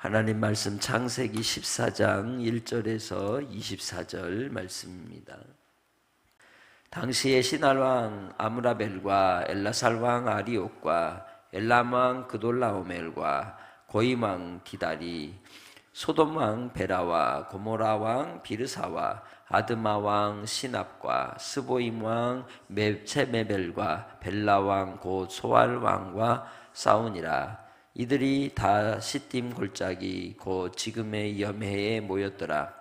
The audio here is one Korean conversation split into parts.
하나님 말씀 창세기 14장 1절에서 24절 말씀입니다. 당시에 시날왕 아므라벨과 엘라살왕 아리옥과 엘람왕 그돌라오멜과 고임왕 디달이 소돔왕 베라와 고모라왕 비르사와 아드마왕 시납과 스보임왕 쳬메벨과 벨라왕 곧 소알왕과 싸우니라. 이들이 다 시딤 골짜기 곧 지금의 염해에 모였더라.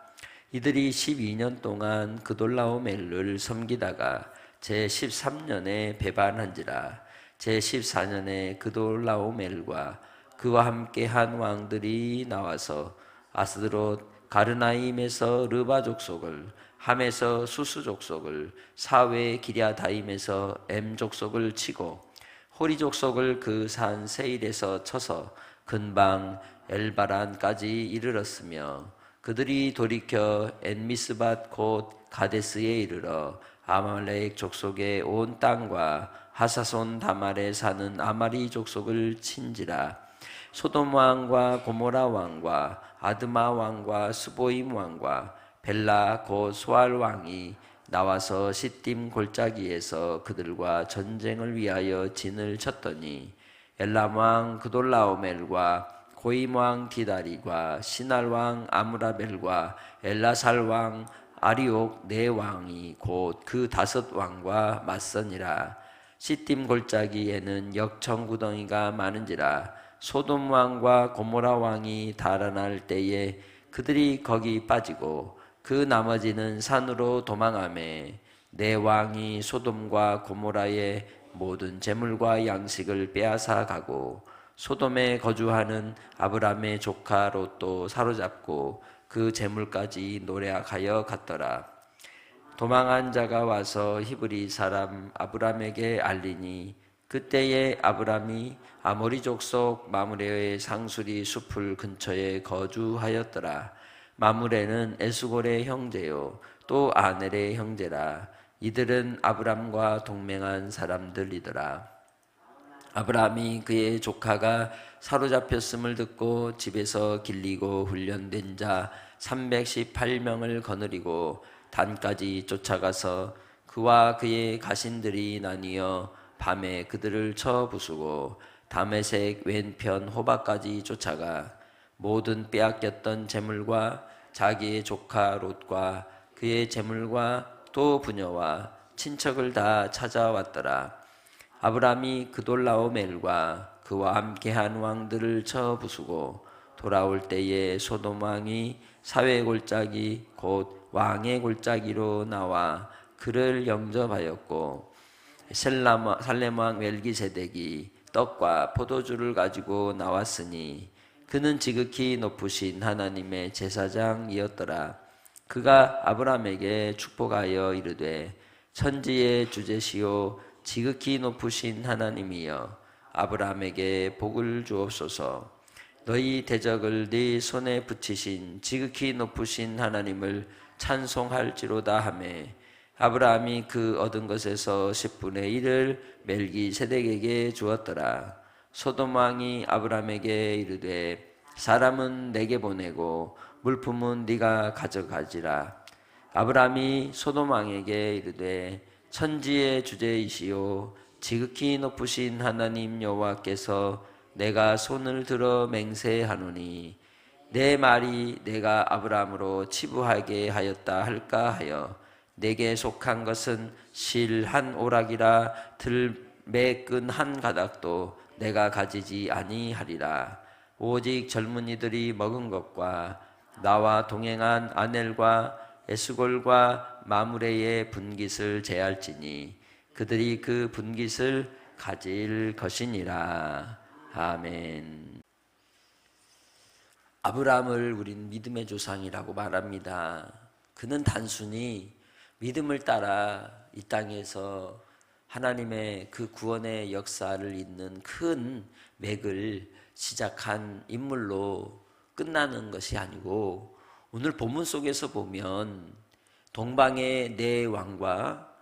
이들이 12년 동안 그돌라오멜을 섬기다가 제13년에 배반한지라. 제14년에 그돌라오멜과 그와 함께 한 왕들이 나와서 아스드롯 가르나임에서 르바 족속을, 함에서 수스 족속을, 사웨 기랴다임에서 엠 족속을 치고 호리 족속을 그 산 세일에서 쳐서 근방 엘바란까지 이르렀으며 그들이 돌이켜 엔미스밭 곧 가데스에 이르러 아말렉 족속의 온 땅과 하사손 다말에 사는 아마리 족속을 친지라. 소돔 왕과 고모라 왕과 아드마 왕과 스보임 왕과 벨라 곧 소알 왕이 나와서 시딤 골짜기에서 그들과 전쟁을 위하여 진을 쳤더니 엘람 왕 그돌라오멜과 고임 왕 디다리과 시날 왕 아므라벨과 엘라살 왕 아리옥 네 왕이 곧 그 5 왕과 맞서니라. 시딤 골짜기에는 역청구덩이가 많은지라. 소돔 왕과 고모라 왕이 달아날 때에 그들이 거기 빠지고 그 나머지는 산으로 도망하매 네 왕이 소돔과 고모라의 모든 재물과 양식을 빼앗아 가고 소돔에 거주하는 아브람의 조카 롯도 사로잡고 그 재물까지 노략하여 갔더라. 도망한 자가 와서 히브리 사람 아브람에게 알리니 그때에 아브람이 아모리 족속 마므레의 상수리 숲을 근처에 거주하였더라. 마므레는 에스골의 형제요 또 아넬의 형제라. 이들은 아브람과 동맹한 사람들이더라. 아브람이 그의 조카가 사로잡혔음을 듣고 집에서 길리고 훈련된 자 318명을 거느리고 단까지 쫓아가서 그와 그의 가신들이 나뉘어 밤에 그들을 쳐 부수고 다메섹 왼편 호바까지 쫓아가 모든 빼앗겼던 재물과 자기의 조카 롯과 그의 재물과 또 부녀와 친척을 다 찾아왔더라. 아브람이 그돌라오멜과 그와 함께한 왕들을 쳐 부수고 돌아올 때에 소돔 왕이 사회 골짜기 곧 왕의 골짜기로 나와 그를 영접하였고 살렘 왕 멜기세덱이 떡과 포도주를 가지고 나왔으니 그는 지극히 높으신 하나님의 제사장이었더라. 그가 아브람에게 축복하여 이르되 천지의 주제시오 지극히 높으신 하나님이여 아브람에게 복을 주옵소서. 너희 대적을 네 손에 붙이신 지극히 높으신 하나님을 찬송할지로다 하매 아브라함이 그 얻은 것에서 10분의 1을 멜기세덱에게 주었더라. 소돔 왕이 아브라함에게 이르되 사람은 내게 보내고 물품은 네가 가져가지라. 아브라함이 소돔 왕에게 이르되 천지의 주제이시오 지극히 높으신 하나님 여호와께서 내가 손을 들어 맹세하노니 내 말이 내가 아브라함으로 치부하게 하였다 할까 하여 내게 속한 것은 실 한 오락이라 들매끈 한 가닥도 내가 가지지 아니하리라. 오직 젊은이들이 먹은 것과 나와 동행한 아넬과 에스골과 마므레의 분깃을 제할지니 그들이 그 분깃을 가질 것이니라. 아멘. 아브라함을 우린 믿음의 조상이라고 말합니다. 그는 단순히 믿음을 따라 이 땅에서 하나님의 그 구원의 역사를 잇는 큰 맥을 시작한 인물로 끝나는 것이 아니고 오늘 본문 속에서 보면 동방의 네 왕과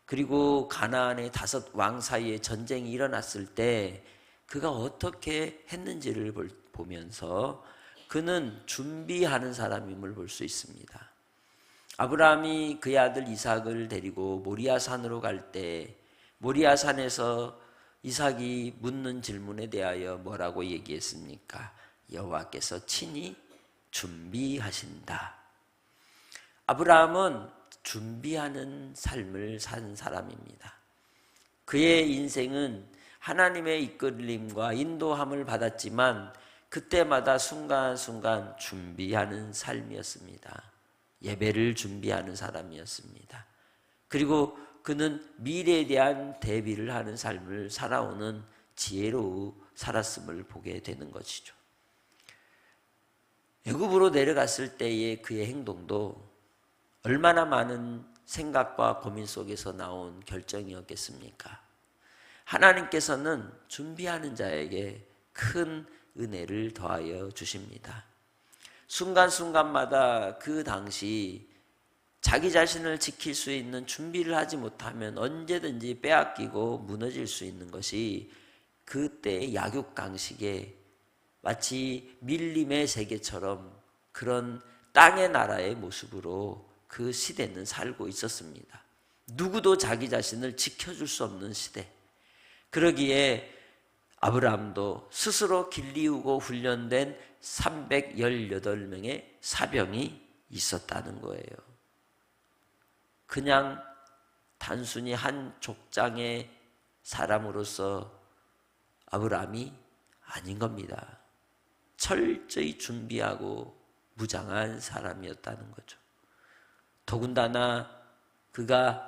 그리고 가나안의 5 왕 사이에 전쟁이 일어났을 때 그가 어떻게 했는지를 보면서 그는 준비하는 사람임을 볼 수 있습니다. 아브라함이 그의 아들 이삭을 데리고 모리아 산으로 갈 때 모리아 산에서 이삭이 묻는 질문에 대하여 뭐라고 얘기했습니까? 여호와께서 친히 준비하신다. 아브라함은 준비하는 삶을 산 사람입니다. 그의 인생은 하나님의 이끌림과 인도함을 받았지만 그때마다 순간순간 준비하는 삶이었습니다. 예배를 준비하는 사람이었습니다. 그리고 그는 미래에 대한 대비를 하는 삶을 살아오는 지혜로 살았음을 보게 되는 것이죠. 애굽으로 내려갔을 때의 그의 행동도 얼마나 많은 생각과 고민 속에서 나온 결정이었겠습니까? 하나님께서는 준비하는 자에게 큰 은혜를 더하여 주십니다. 순간순간마다 그 당시 자기 자신을 지킬 수 있는 준비를 하지 못하면 언제든지 빼앗기고 무너질 수 있는 것이 그때의 약육강식에 마치 밀림의 세계처럼 그런 땅의 나라의 모습으로 그 시대는 살고 있었습니다. 누구도 자기 자신을 지켜줄 수 없는 시대. 그러기에 아브라함도 스스로 길리우고 훈련된 318명의 사병이 있었다는 거예요. 그냥 단순히 한 족장의 사람으로서 아브라함이 아닌 겁니다. 철저히 준비하고 무장한 사람이었다는 거죠. 더군다나 그가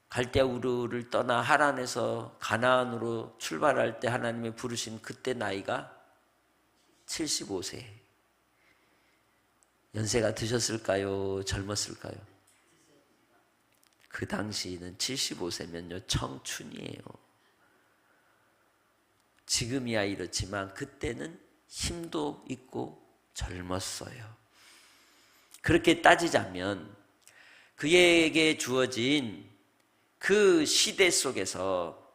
갈대우르를 떠나 하란에서 가나안으로 출발할 때 하나님의 부르신 그때 나이가 75세. 연세가 드셨을까요? 젊었을까요? 그 당시는 75세면요 청춘이에요. 지금이야 이렇지만 그때는 힘도 있고 젊었어요. 그렇게 따지자면 그에게 주어진 그 시대 속에서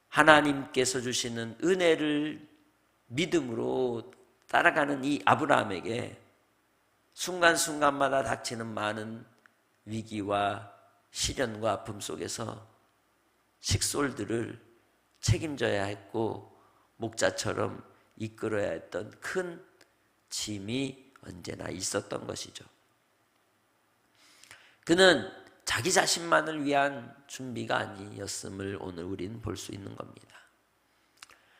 하나님께서 주시는 은혜를 믿음으로 따라가는 이 아브라함에게 순간순간마다 닥치는 많은 위기와 시련과 아픔 속에서 식솔들을 책임져야 했고 목자처럼 이끌어야 했던 큰 짐이 언제나 있었던 것이죠. 그는 자기 자신만을 위한 준비가 아니었음을 오늘 우리는 볼 수 있는 겁니다.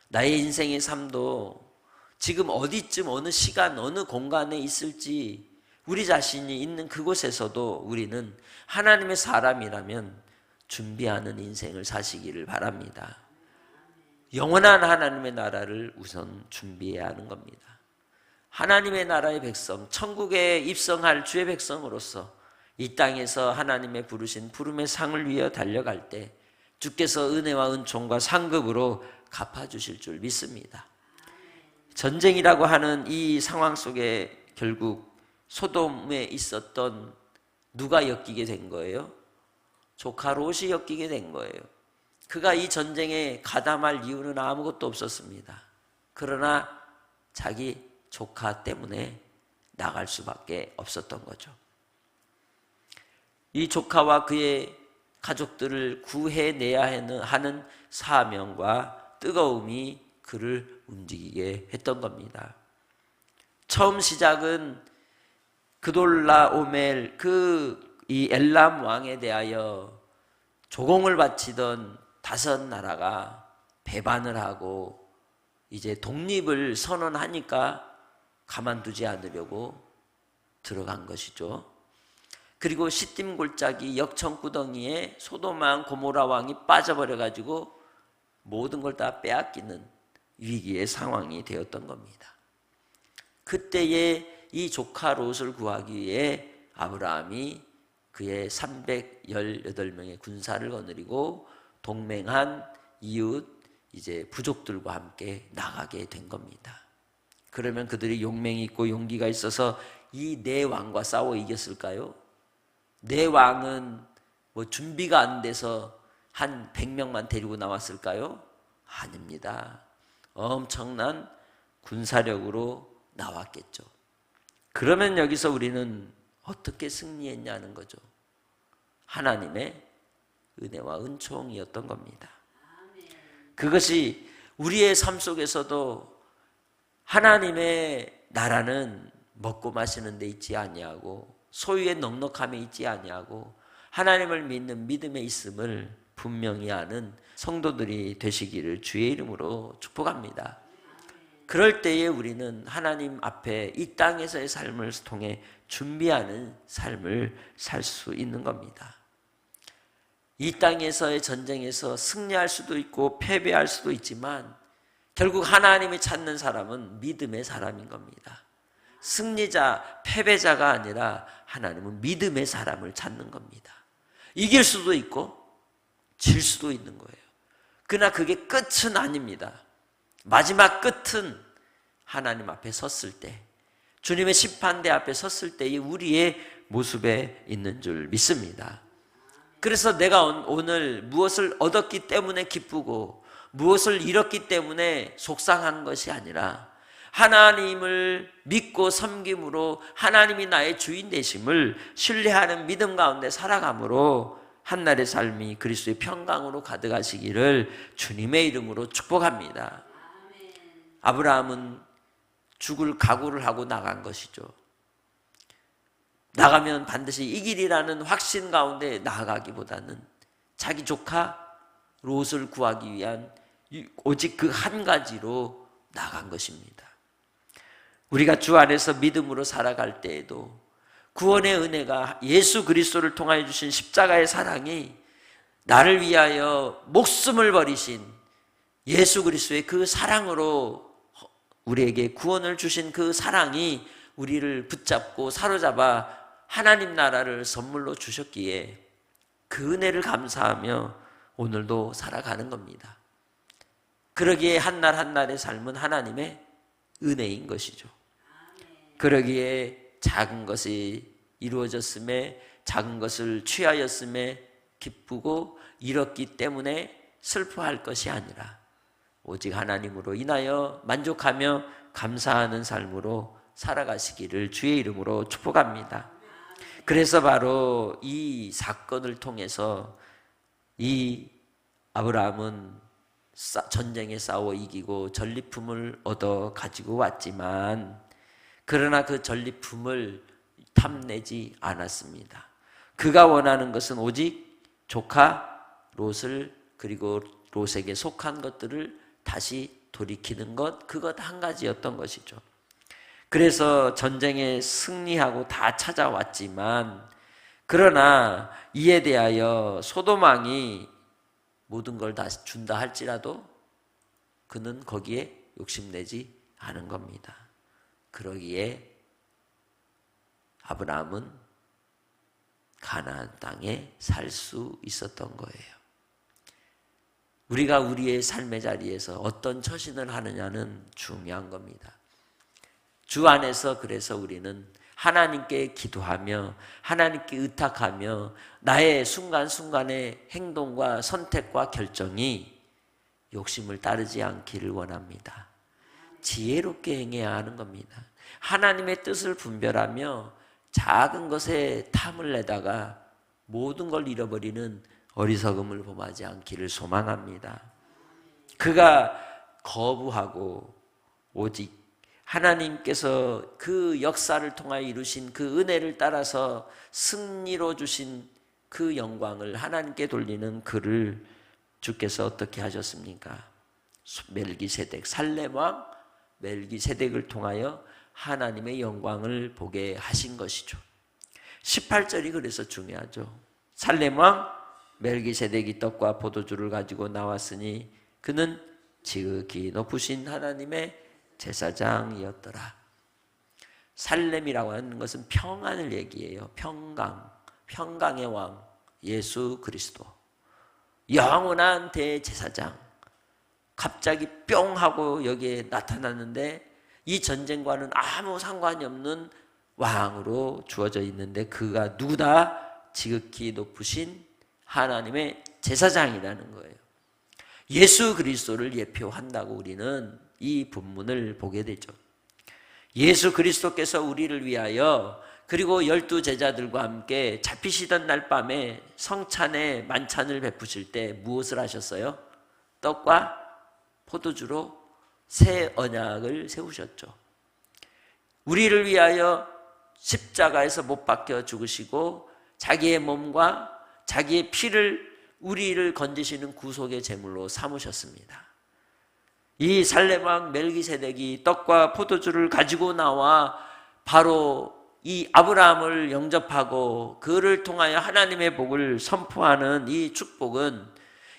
나의 인생의 삶도 지금 어디쯤 어느 시간 어느 공간에 있을지 우리 자신이 있는 그곳에서도 우리는 하나님의 사람이라면 준비하는 인생을 사시기를 바랍니다. 영원한 하나님의 나라를 우선 준비해야 하는 겁니다. 하나님의 나라의 백성, 천국에 입성할 주의 백성으로서 이 땅에서 하나님의 부르신 부름의 상을 위하여 달려갈 때 주께서 은혜와 은총과 상급으로 갚아주실 줄 믿습니다. 전쟁이라고 하는 이 상황 속에 결국 소돔에 있었던 누가 엮이게 된 거예요? 조카 롯이 엮이게 된 거예요. 그가 이 전쟁에 가담할 이유는 아무것도 없었습니다. 그러나 자기 조카 때문에 나갈 수밖에 없었던 거죠. 이 조카와 그의 가족들을 구해내야 하는 사명과 뜨거움이 그를 움직이게 했던 겁니다. 처음 시작은 그돌라오멜 이 엘람 왕에 대하여 조공을 바치던 5 나라가 배반을 하고 이제 독립을 선언하니까 가만두지 않으려고 들어간 것이죠. 그리고 시딤 골짜기 역청구덩이에 소돔왕 고모라 왕이 빠져버려가지고 모든 걸 다 빼앗기는 위기의 상황이 되었던 겁니다. 그때에 이 조카 롯을 구하기 위해 아브라함이 그의 318명의 군사를 거느리고 동맹한 이웃 이제 부족들과 함께 나가게 된 겁니다. 그러면 그들이 용맹이 있고 용기가 있어서 이 네 왕과 싸워 이겼을까요? 네 왕은 뭐 준비가 안 돼서 한 100명만 데리고 나왔을까요? 아닙니다. 엄청난 군사력으로 나왔겠죠. 그러면 여기서 우리는 어떻게 승리했냐는 거죠. 하나님의 은혜와 은총이었던 겁니다. 그것이 우리의 삶 속에서도 하나님의 나라는 먹고 마시는 데 있지 아니하고 소유의 넉넉함에 있지 아니하고 하나님을 믿는 믿음에 있음을 분명히 아는 성도들이 되시기를 주의 이름으로 축복합니다. 그럴 때에 우리는 하나님 앞에 이 땅에서의 삶을 통해 준비하는 삶을 살 수 있는 겁니다. 이 땅에서의 전쟁에서 승리할 수도 있고 패배할 수도 있지만 결국 하나님이 찾는 사람은 믿음의 사람인 겁니다. 승리자, 패배자가 아니라 하나님은 믿음의 사람을 찾는 겁니다. 이길 수도 있고 질 수도 있는 거예요. 그러나 그게 끝은 아닙니다. 마지막 끝은 하나님 앞에 섰을 때, 주님의 심판대 앞에 섰을 때의 우리의 모습에 있는 줄 믿습니다. 그래서 내가 오늘 무엇을 얻었기 때문에 기쁘고 무엇을 잃었기 때문에 속상한 것이 아니라 하나님을 믿고 섬김으로 하나님이 나의 주인 되심을 신뢰하는 믿음 가운데 살아감으로 한날의 삶이 그리스도의 평강으로 가득하시기를 주님의 이름으로 축복합니다. 아브라함은 죽을 각오를 하고 나간 것이죠. 나가면 반드시 이길이라는 확신 가운데 나아가기보다는 자기 조카 롯을 구하기 위한 오직 그 한 가지로 나간 것입니다. 우리가 주 안에서 믿음으로 살아갈 때에도 구원의 은혜가 예수 그리스도를 통하여 주신 십자가의 사랑이 나를 위하여 목숨을 버리신 예수 그리스도의 그 사랑으로 우리에게 구원을 주신 그 사랑이 우리를 붙잡고 사로잡아 하나님 나라를 선물로 주셨기에 그 은혜를 감사하며 오늘도 살아가는 겁니다. 그러기에 한날 한날의 삶은 하나님의 은혜인 것이죠. 그러기에 작은 것이 이루어졌음에 작은 것을 취하였음에 기쁘고 잃었기 때문에 슬퍼할 것이 아니라 오직 하나님으로 인하여 만족하며 감사하는 삶으로 살아가시기를 주의 이름으로 축복합니다. 그래서 바로 이 사건을 통해서 이 아브라함은 전쟁에 싸워 이기고 전리품을 얻어 가지고 왔지만 그러나 그 전리품을 탐내지 않았습니다. 그가 원하는 것은 오직 조카 롯을 그리고 롯에게 속한 것들을 다시 돌이키는 것, 그것 한 가지였던 것이죠. 그래서 전쟁에 승리하고 다 찾아왔지만 그러나 이에 대하여 소돔 왕이 모든 걸 다 준다 할지라도 그는 거기에 욕심내지 않은 겁니다. 그러기에 아브라함은 가나안 땅에 살 수 있었던 거예요. 우리가 우리의 삶의 자리에서 어떤 처신을 하느냐는 중요한 겁니다. 주 안에서 그래서 우리는 하나님께 기도하며 하나님께 의탁하며 나의 순간순간의 행동과 선택과 결정이 욕심을 따르지 않기를 원합니다. 지혜롭게 행해야 하는 겁니다. 하나님의 뜻을 분별하며 작은 것에 탐을 내다가 모든 걸 잃어버리는 어리석음을 범하지 않기를 소망합니다. 그가 거부하고 오직 하나님께서 그 역사를 통하여 이루신 그 은혜를 따라서 승리로 주신 그 영광을 하나님께 돌리는 그를 주께서 어떻게 하셨습니까? 멜기세덱, 살렘 왕 멜기세덱을 통하여 하나님의 영광을 보게 하신 것이죠. 18절이 그래서 중요하죠. 살렘 왕 멜기세덱이 떡과 포도주를 가지고 나왔으니 그는 지극히 높으신 하나님의 제사장이었더라. 살렘이라고 하는 것은 평안을 얘기해요. 평강의 왕 예수 그리스도, 영원한 대제사장. 갑자기 뿅 하고 여기에 나타났는데 이 전쟁과는 아무 상관이 없는 왕으로 주어져 있는데 그가 누구다? 지극히 높으신 하나님의 제사장이라는 거예요. 예수 그리스도를 예표한다고 우리는 이 본문을 보게 되죠. 예수 그리스도께서 우리를 위하여 그리고 12 제자들과 함께 잡히시던 날 밤에 성찬에 만찬을 베푸실 때 무엇을 하셨어요? 떡과 포도주로 새 언약을 세우셨죠. 우리를 위하여 십자가에서 못 박혀 죽으시고 자기의 몸과 자기의 피를 우리를 건지시는 구속의 제물로 삼으셨습니다. 이 살레왕 멜기세덱이 떡과 포도주를 가지고 나와 바로 이 아브라함을 영접하고 그를 통하여 하나님의 복을 선포하는 이 축복은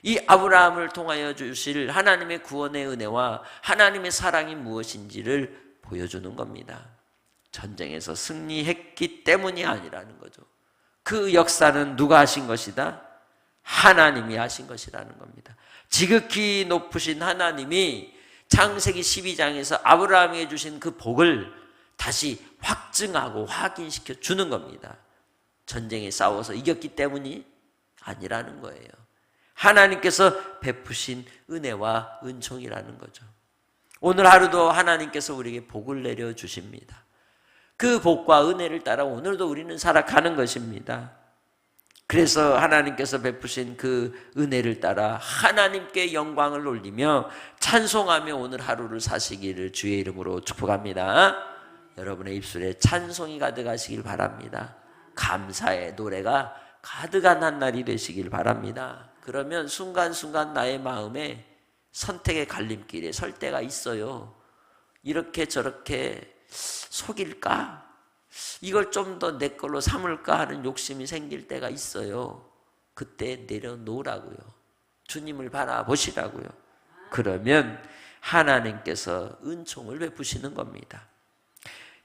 이 아브라함을 통하여 주실 하나님의 구원의 은혜와 하나님의 사랑이 무엇인지를 보여주는 겁니다. 전쟁에서 승리했기 때문이 아니라는 거죠. 그 역사는 누가 하신 것이다? 하나님이 하신 것이라는 겁니다. 지극히 높으신 하나님이 창세기 12장에서 아브라함에게 주신 그 복을 다시 확증하고 확인시켜 주는 겁니다. 전쟁에 싸워서 이겼기 때문이 아니라는 거예요. 하나님께서 베푸신 은혜와 은총이라는 거죠. 오늘 하루도 하나님께서 우리에게 복을 내려 주십니다. 그 복과 은혜를 따라 오늘도 우리는 살아가는 것입니다. 그래서 하나님께서 베푸신 그 은혜를 따라 하나님께 영광을 올리며 찬송하며 오늘 하루를 사시기를 주의 이름으로 축복합니다. 여러분의 입술에 찬송이 가득하시길 바랍니다. 감사의 노래가 가득한 한 날이 되시길 바랍니다. 그러면 순간순간 나의 마음에 선택의 갈림길에 설 때가 있어요. 이렇게 저렇게 속일까? 이걸 좀 더 내 걸로 삼을까 하는 욕심이 생길 때가 있어요. 그때 내려놓으라고요. 주님을 바라보시라고요. 그러면 하나님께서 은총을 베푸시는 겁니다.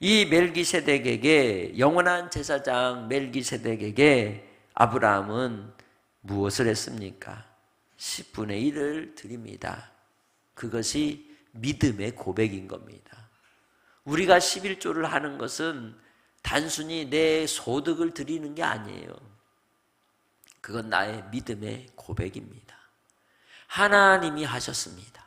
이 멜기세덱에게, 영원한 제사장 멜기세덱에게 아브라함은 무엇을 했습니까? 10분의 1을 드립니다. 그것이 믿음의 고백인 겁니다. 우리가 11조를 하는 것은 단순히 내 소득을 드리는 게 아니에요. 그건 나의 믿음의 고백입니다. 하나님이 하셨습니다.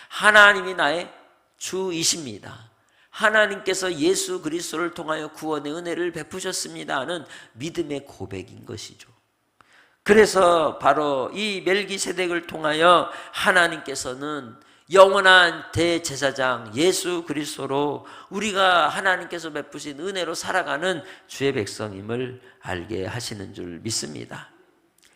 하나님이 나의 주이십니다. 하나님께서 예수 그리스도를 통하여 구원의 은혜를 베푸셨습니다 하는 믿음의 고백인 것이죠. 그래서 바로 이 멜기세덱을 통하여 하나님께서는 영원한 대제사장 예수 그리스도로 우리가 하나님께서 베푸신 은혜로 살아가는 주의 백성임을 알게 하시는 줄 믿습니다.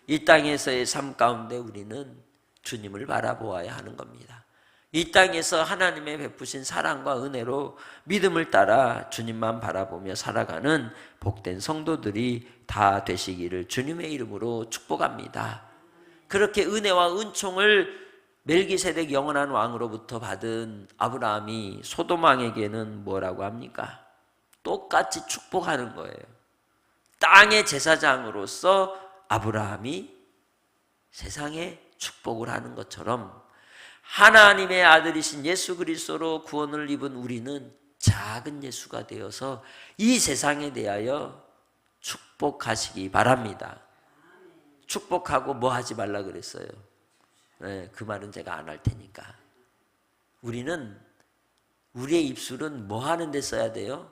이 땅에서의 삶 가운데 우리는 주님을 바라보아야 하는 겁니다. 이 땅에서 하나님의 베푸신 사랑과 은혜로 믿음을 따라 주님만 바라보며 살아가는 복된 성도들이 다 되시기를 주님의 이름으로 축복합니다. 그렇게 은혜와 은총을 멜기세덱 영원한 왕으로부터 받은 아브라함이 소돔 왕에게는 뭐라고 합니까? 똑같이 축복하는 거예요. 땅의 제사장으로서 아브라함이 세상에 축복을 하는 것처럼 하나님의 아들이신 예수 그리스도로 구원을 입은 우리는 작은 예수가 되어서 이 세상에 대하여 축복하시기 바랍니다. 축복하고 뭐 하지 말라 그랬어요? 네, 그 말은 제가 안 할 테니까. 우리는 우리의 입술은 뭐 하는 데 써야 돼요?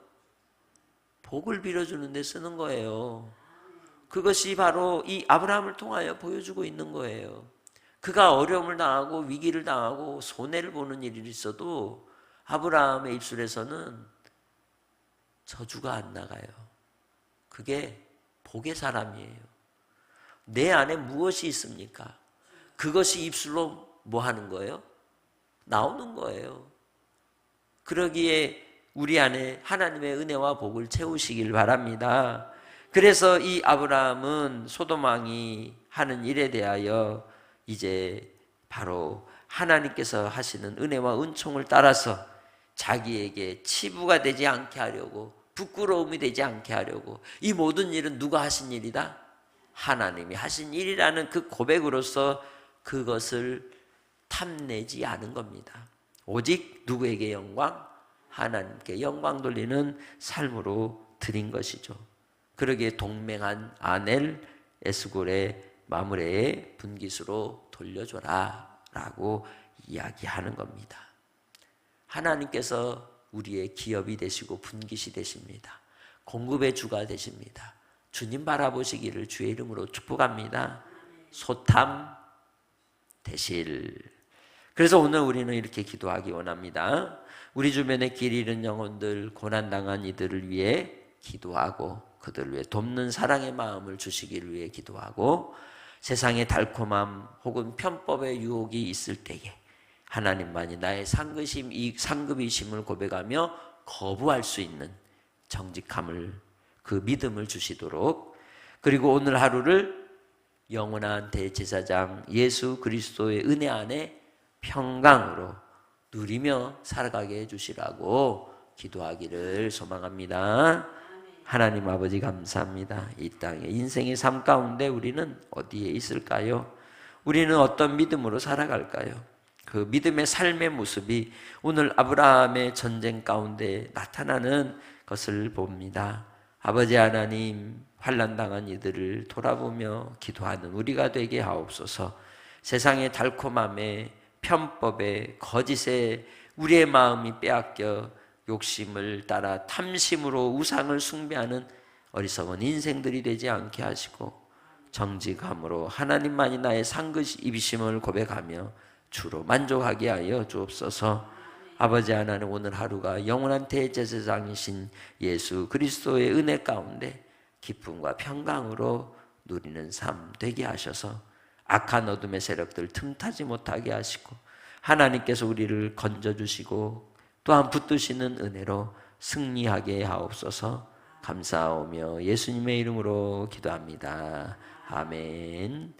복을 빌어주는 데 쓰는 거예요. 그것이 바로 이 아브라함을 통하여 보여주고 있는 거예요. 그가 어려움을 당하고 위기를 당하고 손해를 보는 일이 있어도 아브라함의 입술에서는 저주가 안 나가요. 그게 복의 사람이에요. 내 안에 무엇이 있습니까? 그것이 입술로 뭐 하는 거예요? 나오는 거예요. 그러기에 우리 안에 하나님의 은혜와 복을 채우시길 바랍니다. 그래서 이 아브라함은 소돔 왕이 하는 일에 대하여 이제 바로 하나님께서 하시는 은혜와 은총을 따라서 자기에게 치부가 되지 않게 하려고, 부끄러움이 되지 않게 하려고, 이 모든 일은 누가 하신 일이다? 하나님이 하신 일이라는 그 고백으로서 그것을 탐내지 않은 겁니다. 오직 누구에게 영광? 하나님께 영광 돌리는 삶으로 드린 것이죠. 그러기에 동맹한 아넬 에스골의 마므레의 분깃으로 돌려줘라 라고 이야기하는 겁니다. 하나님께서 우리의 기업이 되시고 분깃이 되십니다. 공급의 주가 되십니다. 주님 바라보시기를 주의 이름으로 축복합니다. 소탐 되실. 그래서 오늘 우리는 이렇게 기도하기 원합니다. 우리 주변에 길 잃은 영혼들, 고난당한 이들을 위해 기도하고 그들을 위해 돕는 사랑의 마음을 주시기를 위해 기도하고 세상의 달콤함 혹은 편법의 유혹이 있을 때에 하나님만이 나의 상급이심을 고백하며 거부할 수 있는 정직함을, 그 믿음을 주시도록, 그리고 오늘 하루를 영원한 대제사장 예수 그리스도의 은혜 안에 평강으로 누리며 살아가게 해주시라고 기도하기를 소망합니다. 하나님 아버지 감사합니다. 이 땅에 인생의 삶 가운데 우리는 어디에 있을까요? 우리는 어떤 믿음으로 살아갈까요? 그 믿음의 삶의 모습이 오늘 아브라함의 전쟁 가운데 나타나는 것을 봅니다. 아버지 하나님, 환난당한 이들을 돌아보며 기도하는 우리가 되게 하옵소서. 세상의 달콤함에, 편법에, 거짓에 우리의 마음이 빼앗겨 욕심을 따라 탐심으로 우상을 숭배하는 어리석은 인생들이 되지 않게 하시고 정직함으로 하나님만이 나의 상급이심을 고백하며 주로 만족하게 하여 주옵소서. 아버지 하나님, 오늘 하루가 영원한 대제사장이신 예수 그리스도의 은혜 가운데 기쁨과 평강으로 누리는 삶 되게 하셔서 악한 어둠의 세력들 틈타지 못하게 하시고 하나님께서 우리를 건져주시고 또한 붙드시는 은혜로 승리하게 하옵소서. 감사하오며 예수님의 이름으로 기도합니다. 아멘.